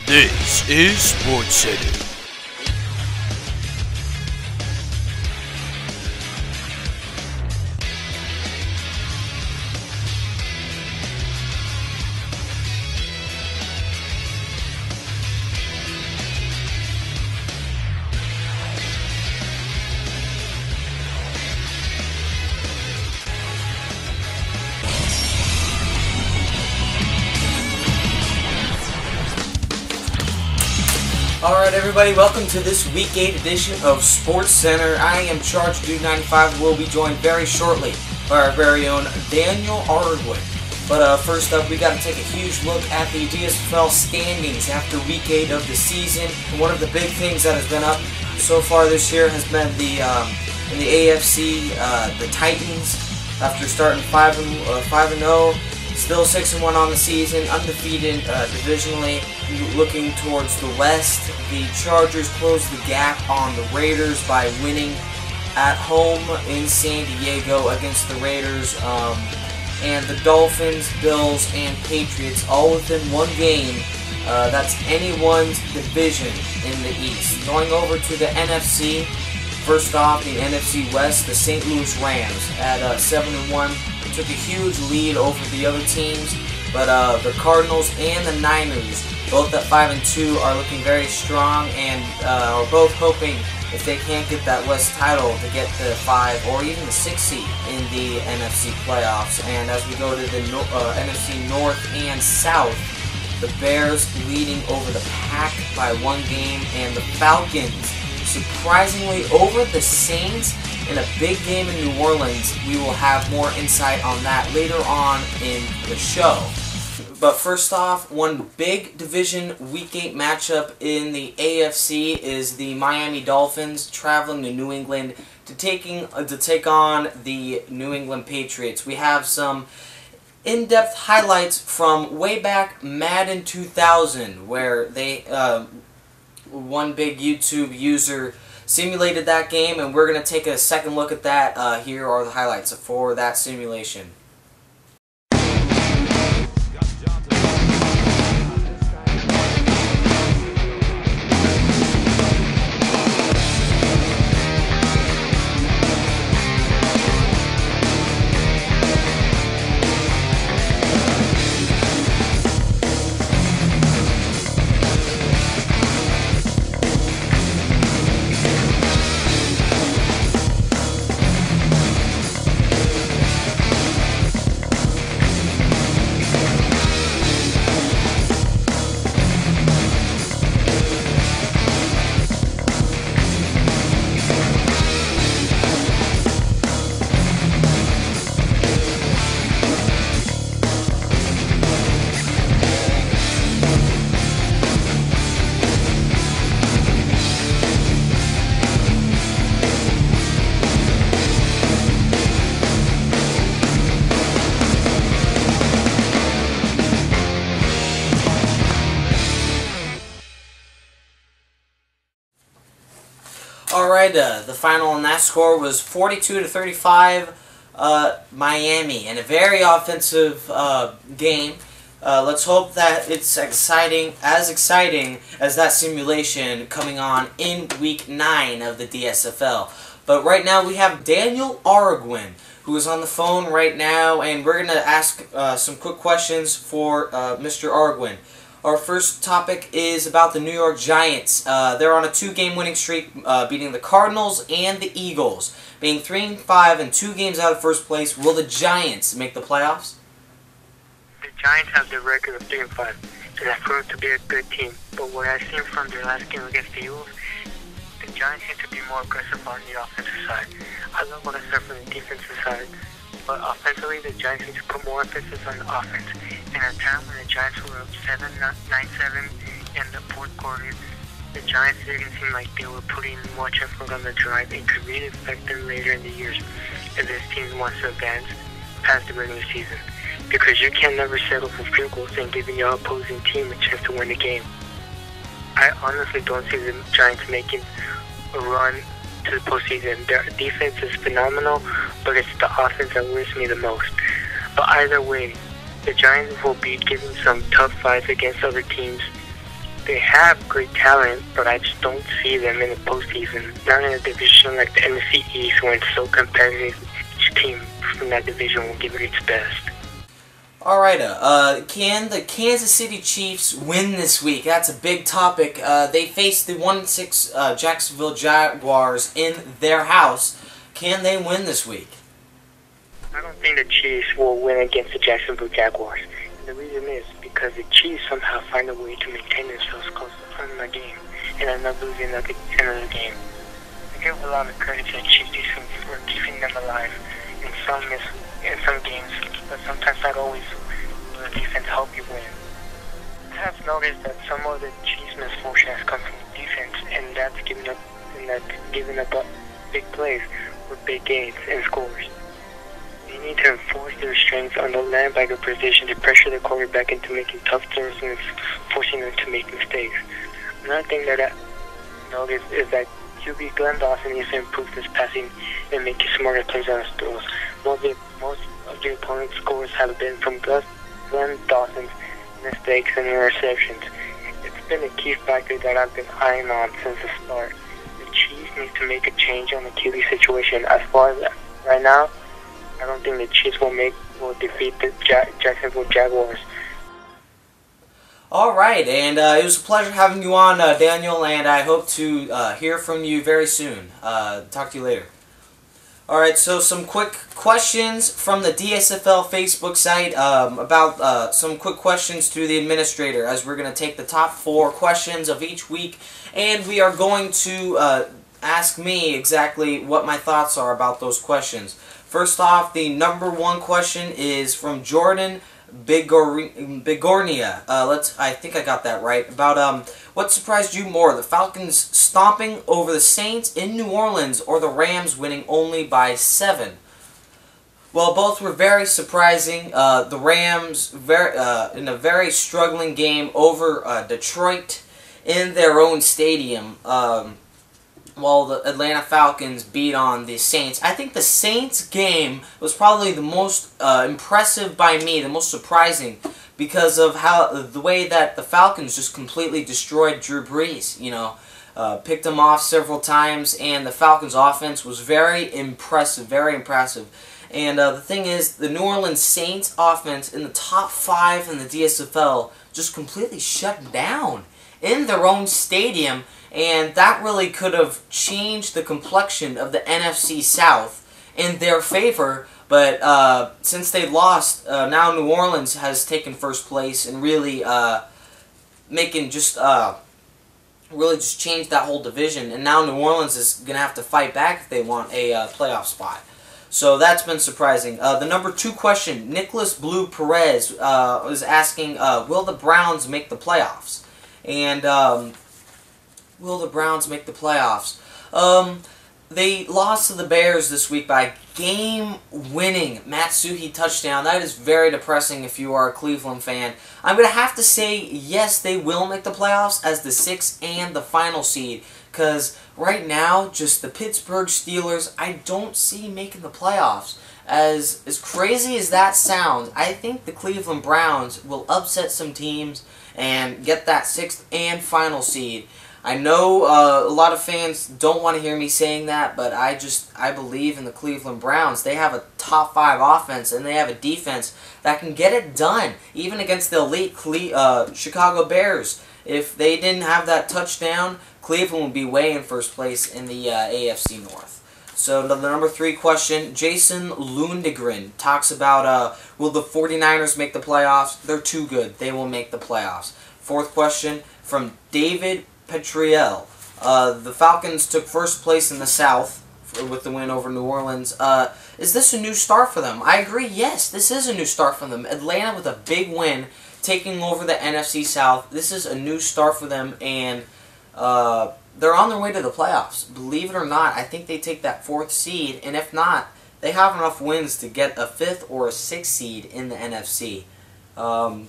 This is SportsCenter. Alright everybody, welcome to this Week 8 edition of SportsCenter. I am Charge Dude 95 and will be joined very shortly by our very own Daniel Argoin. But first up, we got to take a huge look at the DSFL standings after Week 8 of the season. And one of the big things that has been up so far this year has been in the AFC, the Titans, after starting 5-0. Still 6-1 on the season, undefeated divisionally, looking towards the West. The Chargers closed the gap on the Raiders by winning at home in San Diego against the Raiders. And the Dolphins, Bills, and Patriots all within one game. That's anyone's division in the East. Going over to the NFC, first off, the NFC West, the St. Louis Rams at 7-1. Took a huge lead over the other teams, but the Cardinals and the Niners, both at 5-2, are looking very strong and are both hoping, if they can't get that West title, to get the 5 or even the 6 seed in the NFC playoffs. And as we go to the NFC North and South, the Bears leading over the Pack by 1 game, and the Falcons surprisingly over the Saints in a big game in New Orleans. We will have more insight on that later on in the show. But first off, one big division Week 8 matchup in the AFC is the Miami Dolphins traveling to New England to take on the New England Patriots. We have some in-depth highlights from way back Madden 2000, where they one big YouTube user simulated that game, and we're going to take a second look at that. Here are the highlights for that simulation. Alright, the final on that score was 42-35 Miami, and a very offensive game. Let's hope that it's as exciting as that simulation coming on in Week 9 of the DSFL. But right now we have Daniel Argoin, who is on the phone right now, and we're going to ask some quick questions for Mr. Argoin. Our first topic is about the New York Giants. They're on a 2-game winning streak, beating the Cardinals and the Eagles. Being 3-5 and 2 games out of first place, will the Giants make the playoffs? The Giants have the record of 3-5, and have proved to be a good team. But what I've seen from their last game against the Eagles, the Giants seem to be more aggressive on the offensive side. I love what I said from the defensive side, but offensively, the Giants need to put more emphasis on the offense. And at a time when the Giants were up 9-7 in the fourth quarter, the Giants didn't seem like they were putting much effort on the drive, and could really affect them later in the years if this team wants to advance past the regular season. Because you can never settle for field goals and giving your opposing team a chance to win the game. I honestly don't see the Giants making a run to the postseason. Their defense is phenomenal, but it's the offense that worries me the most. But either way, the Giants will be giving some tough fights against other teams they have great talent, but I just don't see them in the postseason. Not in a division like the NFC East when it's so competitive. Each team from that division will give it its best. Alright, can the Kansas City Chiefs win this week? That's a big topic. They face the 1-6 Jacksonville Jaguars in their house. Can they win this week? I don't think the Chiefs will win against the Jacksonville Jaguars. And the reason is because the Chiefs somehow find a way to maintain themselves close to the front of the game and end up losing at the end of the game. I give a lot of credit to the Chiefs defense for keeping them alive in some games, but sometimes not always will the defense help you win. I have noticed that some of the Chiefs' misfortune has come from the defense, and that's giving up big plays with big gains and scores. They need to enforce their strengths on the linebacker position to pressure the quarterback into making tough throws and forcing them to make mistakes. Another thing that I noticed is that QB Glenn Dawson needs to improve his passing and make smarter plays on his throws. Most of the opponent's scores have been from Glenn Dawson's mistakes and interceptions. It's been a key factor that I've been eyeing on since the start. The Chiefs need to make a change on the QB situation. As far as right now, I don't think the Chiefs will defeat the Jacksonville Jaguars. Alright, and it was a pleasure having you on, Daniel, and I hope to hear from you very soon. Talk to you later. Alright, so some quick questions from the DSFL Facebook site about some quick questions to the administrator, as we're going to take the top 4 questions of each week, and we are going to ask me exactly what my thoughts are about those questions. First off, the number 1 question is from Jordan Bigornia. I think I got that right. About what surprised you more, the Falcons stomping over the Saints in New Orleans or the Rams winning only by 7? Well, both were very surprising. The Rams in a very struggling game over Detroit in their own stadium. While the Atlanta Falcons beat on the Saints. I think the Saints game was probably the most impressive by me, the most surprising, because of the way that the Falcons just completely destroyed Drew Brees. You know, picked him off several times, and the Falcons' offense was very impressive, very impressive. And the thing is, the New Orleans Saints offense in the top 5 in the DSFL just completely shut down in their own stadium. And that really could have changed the complexion of the NFC South in their favor. But since they lost, now New Orleans has taken first place and really really just changed that whole division. And now New Orleans is going to have to fight back if they want a playoff spot. So that's been surprising. The number 2 question, Nicholas Blue Perez was asking, will the Browns make the playoffs? And will the Browns make the playoffs? They lost to the Bears this week by game-winning Matt Suhey touchdown. That is very depressing if you are a Cleveland fan. I'm going to have to say, yes, they will make the playoffs as the 6th and the final seed. Because right now, just the Pittsburgh Steelers, I don't see making the playoffs. As crazy as that sounds, I think the Cleveland Browns will upset some teams and get that 6th and final seed. I know a lot of fans don't want to hear me saying that, but I believe in the Cleveland Browns. They have a top 5 offense, and they have a defense that can get it done, even against the elite Chicago Bears. If they didn't have that touchdown, Cleveland would be way in first place in the AFC North. So the number 3 question, Jason Lundegren talks about, will the 49ers make the playoffs? They're too good. They will make the playoffs. 4th question from David Petriel. The Falcons took first place in the South with the win over New Orleans. Is this a new start for them? I agree, yes, this is a new start for them. Atlanta with a big win, taking over the NFC South. This is a new start for them, and they're on their way to the playoffs. Believe it or not, I think they take that 4th seed, and if not, they have enough wins to get a 5th or a 6th seed in the NFC. Call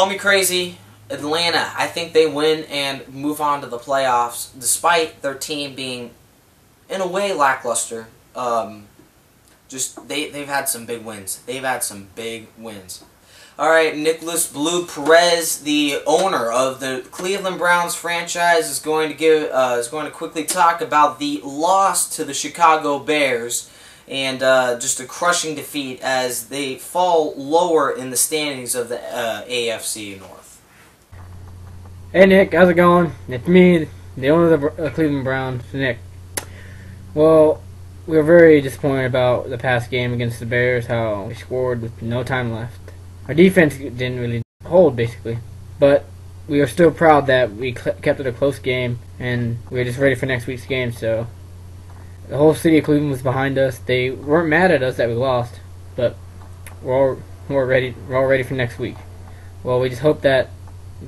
me crazy. Atlanta, I think they win and move on to the playoffs, despite their team being, in a way, lackluster. They've had some big wins. They've had some big wins. All right, Nicholas Blue Perez, the owner of the Cleveland Browns franchise, is going to quickly talk about the loss to the Chicago Bears and just a crushing defeat as they fall lower in the standings of the AFC North. Hey Nick, how's it going? It's me, the owner of the Cleveland Browns, Nick. Well, we were very disappointed about the past game against the Bears, how we scored with no time left. Our defense didn't really hold, basically. But we are still proud that we kept it a close game, and we were just ready for next week's game. So the whole city of Cleveland was behind us. They weren't mad at us that we lost, but we're all ready for next week. Well, we just hope that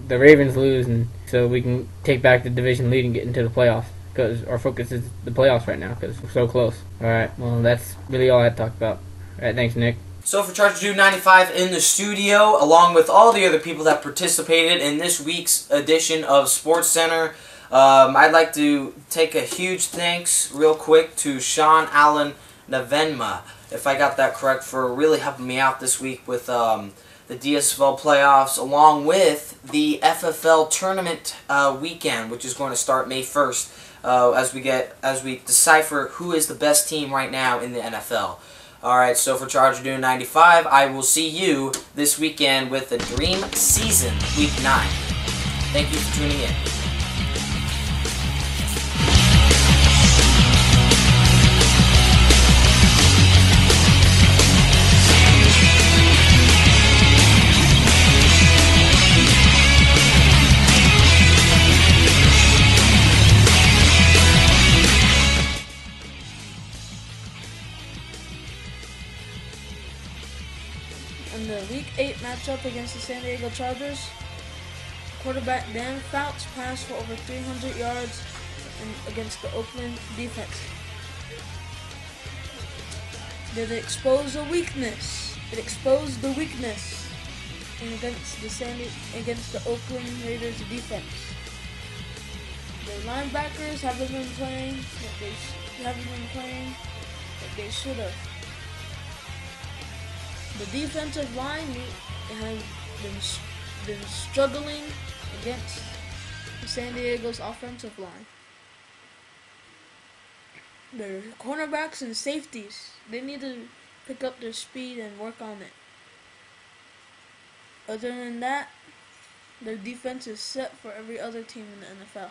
the Ravens lose, and so we can take back the division lead and get into the playoffs. Because our focus is the playoffs right now, because we're so close. Alright, well, that's really all I had to talk about. Alright, thanks, Nick. So for Charger Dude 95 in the studio, along with all the other people that participated in this week's edition of SportsCenter, I'd like to take a huge thanks real quick to Sean Allen Navenma, if I got that correct, for really helping me out this week with the DSFL playoffs, along with the FFL tournament weekend, which is going to start May 1st. As we decipher who is the best team right now in the NFL. Alright, so for Charger Dude 95, I will see you this weekend with the Dream Season, Week 9. Thank you for tuning in. In the Week 8 matchup against the San Diego Chargers, quarterback Dan Fouts passed for over 300 yards against the Oakland defense. Did it expose a weakness? It exposed the weakness against the Oakland Raiders defense. The linebackers haven't been playing like they should have. The defensive line has been struggling against San Diego's offensive line. Their cornerbacks and safeties, they need to pick up their speed and work on it. Other than that, their defense is set for every other team in the NFL.